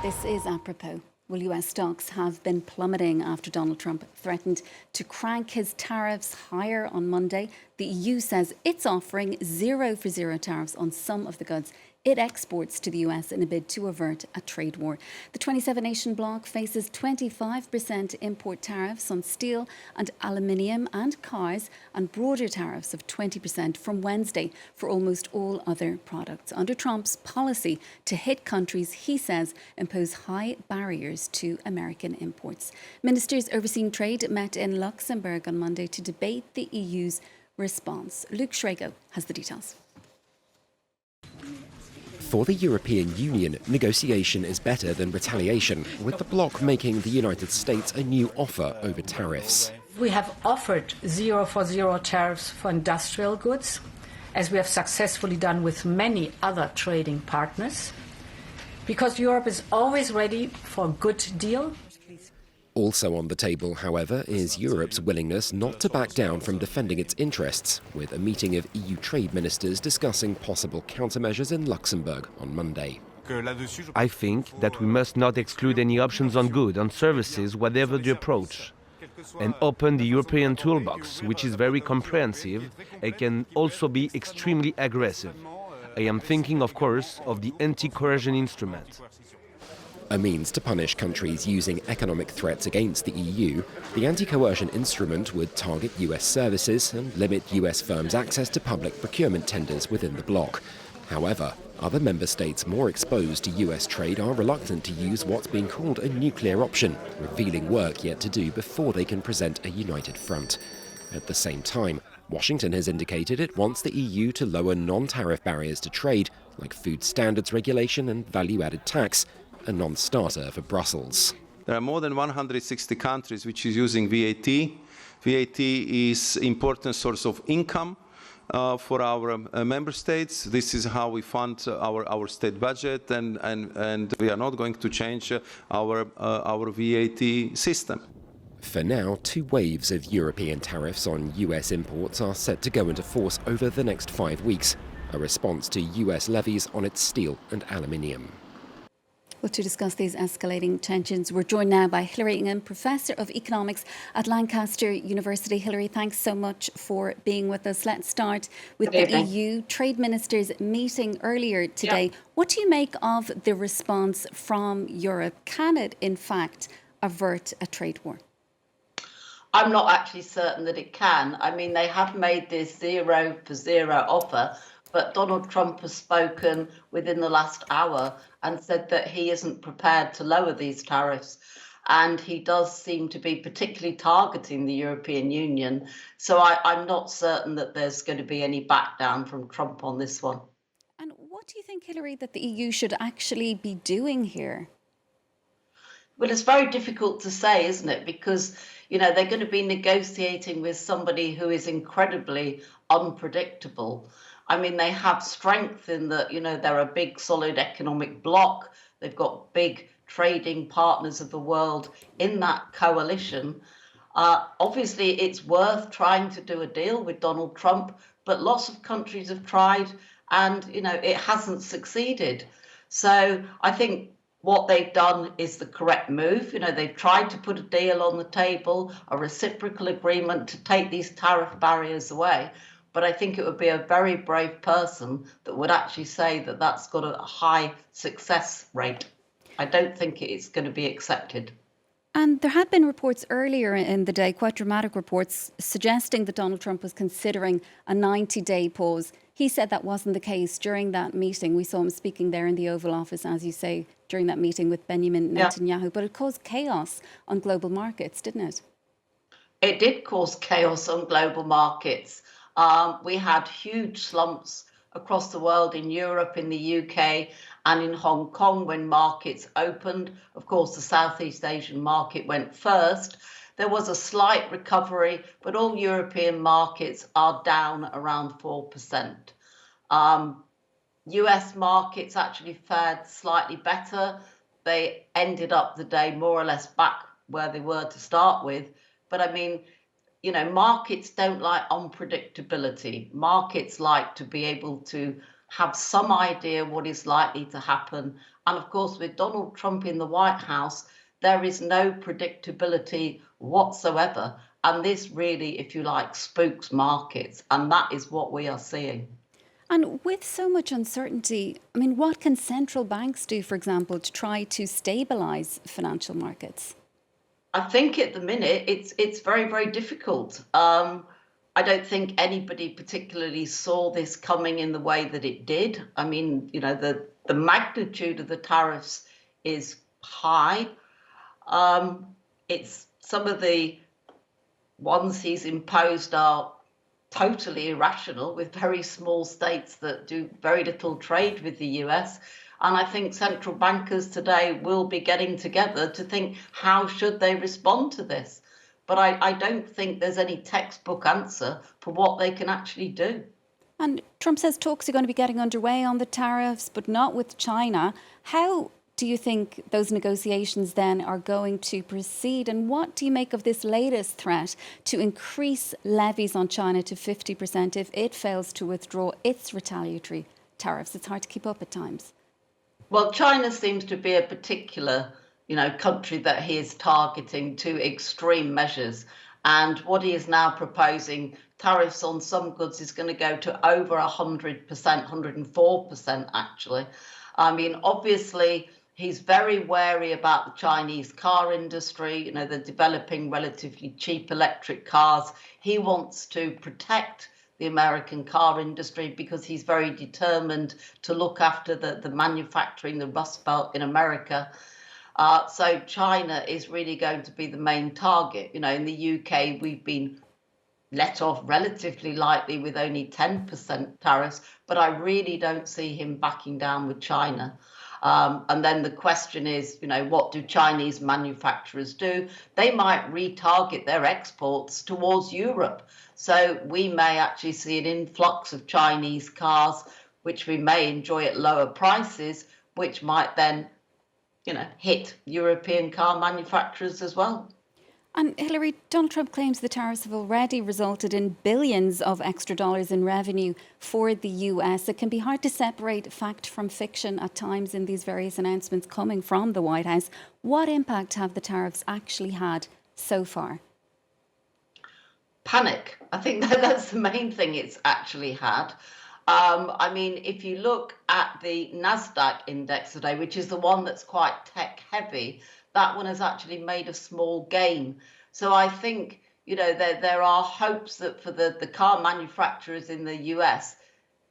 This is apropos. Well, US stocks have been plummeting after Donald Trump threatened to crank his tariffs higher on Monday. The EU says it's offering zero for zero tariffs on some of the goods it exports to the US in a bid to avert a trade war. The 27-nation bloc faces 25% import tariffs on steel and aluminium and cars, and broader tariffs of 20% from Wednesday for almost all other products. Under Trump's policy to hit countries he says impose high barriers to American imports. Ministers overseeing trade met in Luxembourg on Monday to debate the EU's response. Luke Schrago has the details. For the European Union, negotiation is better than retaliation, with the bloc making the United States a new offer over tariffs. We have offered zero for zero tariffs for industrial goods, as we have successfully done with many other trading partners, because Europe is always ready for a good deal. Also on the table, however, is Europe's willingness not to back down from defending its interests, with a meeting of EU trade ministers discussing possible countermeasures in Luxembourg on Monday. I think that we must not exclude any options on goods and services, whatever the approach, and open the European toolbox, which is very comprehensive and can also be extremely aggressive. I am thinking, of course, of the anti-coercion instrument. A means to punish countries using economic threats against the EU, the anti-coercion instrument would target US services and limit US firms' access to public procurement tenders within the bloc. However, other member states more exposed to US trade are reluctant to use what's been called a nuclear option, revealing work yet to do before they can present a united front. At the same time, Washington has indicated it wants the EU to lower non-tariff barriers to trade, like food standards regulation and value-added tax, a non-starter for Brussels. There are more than 160 countries which is using VAT. VAT is an important source of income for our member states. This is how we fund our state budget, and we are not going to change our VAT system. For now, 2 waves of European tariffs on US imports are set to go into force over the next 5 weeks, a response to US levies on its steel and aluminium. Well, to discuss these escalating tensions, we're joined now by Hilary Ingham, Professor of Economics at Lancaster University. Hilary, thanks so much for being with us. Let's start with the EU trade ministers meeting earlier today. Yeah. What do you make of the response from Europe? Can it, in fact, avert a trade war? I'm not actually certain that it can. I mean, they have made this zero for zero offer, but Donald Trump has spoken within the last hour and said that he isn't prepared to lower these tariffs. And he does seem to be particularly targeting the European Union. So I'm not certain that there's going to be any back down from Trump on this one. And what do you think, Hilary, that the EU should actually be doing here? Well, it's very difficult to say, isn't it? Because, they're going to be negotiating with somebody who is incredibly unpredictable. I mean, they have strength in that, they're a big, solid economic bloc. They've got big trading partners of the world in that coalition. Obviously, it's worth trying to do a deal with Donald Trump, but lots of countries have tried and, it hasn't succeeded. So I think what they've done is the correct move. They've tried to put a deal on the table, a reciprocal agreement to take these tariff barriers away. But I think it would be a very brave person that would actually say that that's got a high success rate. I don't think it's going to be accepted. And there had been reports earlier in the day, quite dramatic reports, suggesting that Donald Trump was considering a 90-day pause. He said that wasn't the case during that meeting. We saw him speaking there in the Oval Office, as you say, during that meeting with Benjamin Netanyahu. Yeah. But it caused chaos on global markets, didn't it? It did cause chaos on global markets. We had huge slumps across the world, in Europe, in the UK and in Hong Kong when markets opened. Of course, the Southeast Asian market went first. There was a slight recovery, but all European markets are down around 4%. US markets actually fared slightly better. They ended up the day more or less back where they were to start with. But I mean, markets don't like unpredictability. Markets like to be able to have some idea what is likely to happen. And of course, with Donald Trump in the White House, there is no predictability whatsoever. And this really, if you like, spooks markets. And that is what we are seeing. And with so much uncertainty, I mean, what can central banks do, for example, to try to stabilise financial markets? I think at the minute it's very, very difficult. I don't think anybody particularly saw this coming in the way that it did. I mean, you know, the magnitude of the tariffs is high. It's some of the ones he's imposed are totally irrational, with very small states that do very little trade with the US. And I think central bankers today will be getting together to think, how should they respond to this? But I don't think there's any textbook answer for what they can actually do. And Trump says talks are going to be getting underway on the tariffs, but not with China. How do you think those negotiations then are going to proceed? And what do you make of this latest threat to increase levies on China to 50% if it fails to withdraw its retaliatory tariffs? It's hard to keep up at times. Well, China seems to be a particular, country that he is targeting to extreme measures. And what he is now proposing, tariffs on some goods, is going to go to over 100%, 104% actually. I mean, obviously, he's very wary about the Chinese car industry. They're developing relatively cheap electric cars. He wants to protect the American car industry because he's very determined to look after the manufacturing, the Rust Belt in America. So China is really going to be the main target. In the UK, we've been let off relatively lightly with only 10% tariffs, but I really don't see him backing down with China. And then the question is, what do Chinese manufacturers do? They might retarget their exports towards Europe. So we may actually see an influx of Chinese cars, which we may enjoy at lower prices, which might then, hit European car manufacturers as well. And Hilary, Donald Trump claims the tariffs have already resulted in billions of extra dollars in revenue for the US. It can be hard to separate fact from fiction at times in these various announcements coming from the White House. What impact have the tariffs actually had so far? Panic. I think that's the main thing it's actually had. I mean, if you look at the NASDAQ index today, which is the one that's quite tech heavy, that one has actually made a small gain. So I think, there are hopes that for the car manufacturers in the US,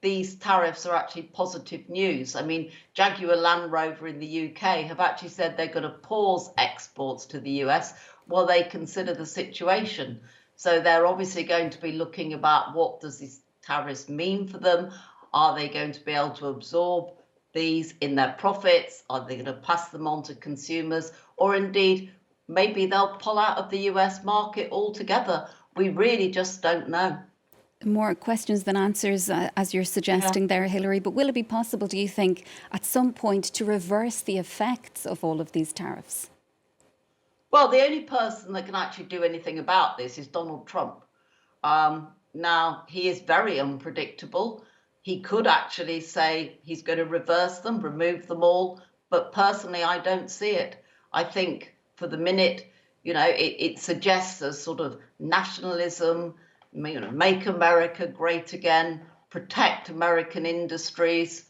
these tariffs are actually positive news. I mean, Jaguar Land Rover in the UK have actually said they're going to pause exports to the US while they consider the situation. So they're obviously going to be looking about what does these tariffs mean for them? Are they going to be able to absorb these in their profits? Are they going to pass them on to consumers? Or indeed, maybe they'll pull out of the US market altogether. We really just don't know. More questions than answers, as you're suggesting there, Hilary. But will it be possible, do you think, at some point to reverse the effects of all of these tariffs? Well, the only person that can actually do anything about this is Donald Trump. Now, he is very unpredictable. He could actually say he's going to reverse them, remove them all. But personally, I don't see it. I think for the minute, it suggests a sort of nationalism, make America great again, protect American industries.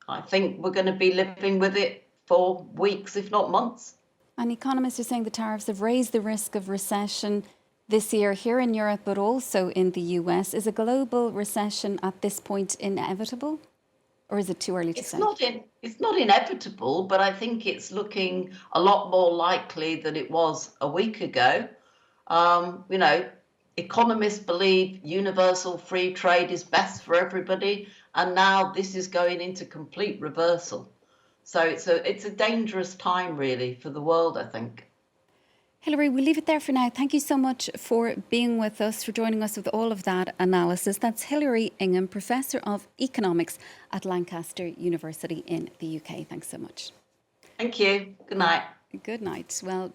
I think we're going to be living with it for weeks, if not months. And economists are saying the tariffs have raised the risk of recession this year here in Europe, but also in the US. Is a global recession at this point inevitable? Or is it too early to say? It's not inevitable, but I think it's looking a lot more likely than it was a week ago. Economists believe universal free trade is best for everybody, and now this is going into complete reversal. So it's a dangerous time, really, for the world, I think. Hilary, we'll leave it there for now. Thank you so much for being with us, for joining us with all of that analysis. That's Hilary Ingham, Professor of Economics at Lancaster University in the UK. Thanks so much. Thank you. Good night. Good night. Well.